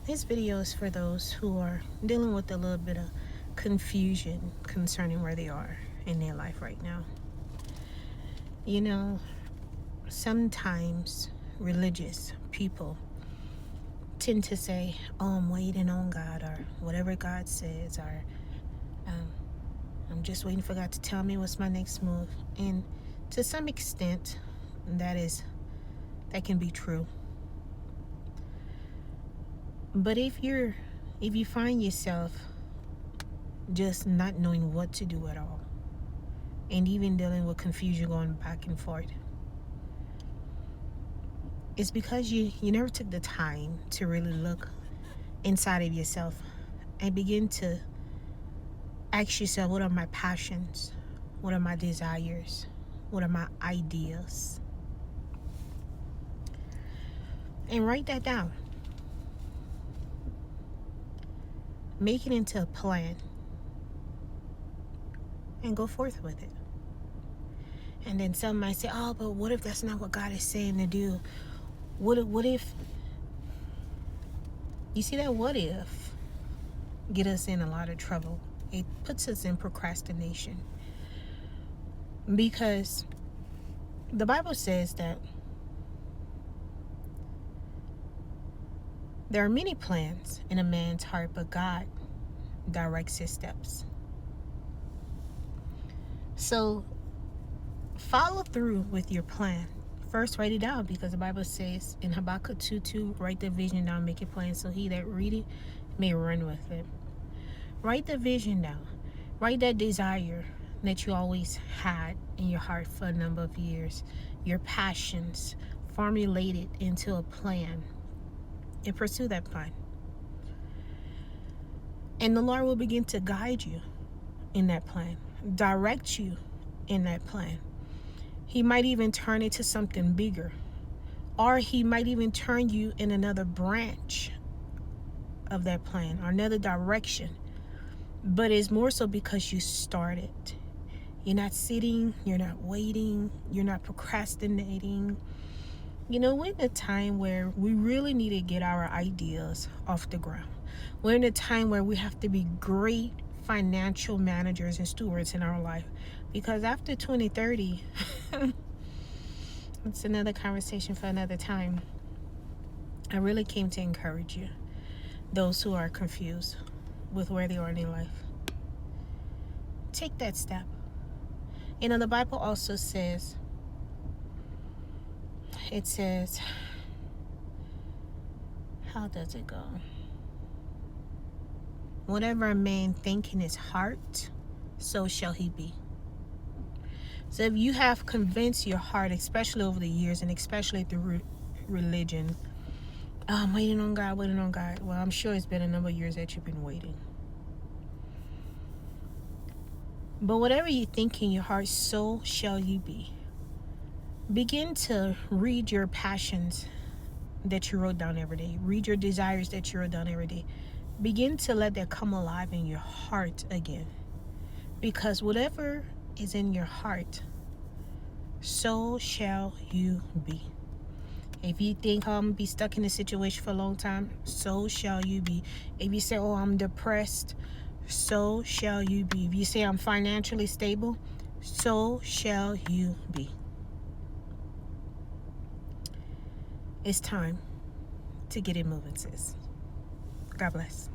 This video is for those who are dealing with a little bit of confusion concerning where they are in their life right now. You know, sometimes religious people tend to say, "Oh, I'm waiting on God," or whatever God says, or um, "I'm just waiting for God to tell me what's my next move." And to some extent, that can be true. But if you find yourself just not knowing what to do at all, and even dealing with confusion going back and forth, it's because you never took the time to really look inside of yourself and begin to ask yourself, what are my passions? What are my desires? What are my ideas? And write that down. Make it into a plan and go forth with it. And then some might say, "Oh, but what if that's not what God is saying to do? What if?" You see, that what if get us in a lot of trouble. It puts us in procrastination, because the Bible says that there are many plans in a man's heart, but God directs his steps. So follow through with your plan. First, write it down, because the Bible says in Habakkuk 2:2, write the vision down, make it plain, so he that read it may run with it. Write the vision down. Write that desire that you always had in your heart for a number of years. Your passions, formulate it into a plan and pursue that plan. And the Lord will begin to guide you in that plan, direct you in that plan. He might even turn it to something bigger, or he might even turn you in another branch of that plan or another direction. But it's more so because you started. You're not sitting, you're not waiting, you're not procrastinating. You know, we're in a time where we really need to get our ideas off the ground. We're in a time where we have to be great financial managers and stewards in our life. Because after 2030, it's another conversation for another time. I really came to encourage you, those who are confused with where they are in their life. Take that step. You know, the Bible also says, how does it go? Whatever a man think in his heart, so shall he be. So if you have convinced your heart, especially over the years and especially through religion, "Oh, I'm waiting on God, waiting on God." Well, I'm sure it's been a number of years that you've been waiting. But whatever you think in your heart, so shall you be. Begin to read your passions that you wrote down every day. Read your desires that you wrote down every day. Begin to let that come alive in your heart again. Because whatever is in your heart, so shall you be. If you think, "I'm going to be stuck in a situation for a long time," so shall you be. If you say, "Oh, I'm depressed," so shall you be. If you say, "I'm financially stable," so shall you be. It's time to get it moving, sis. God bless.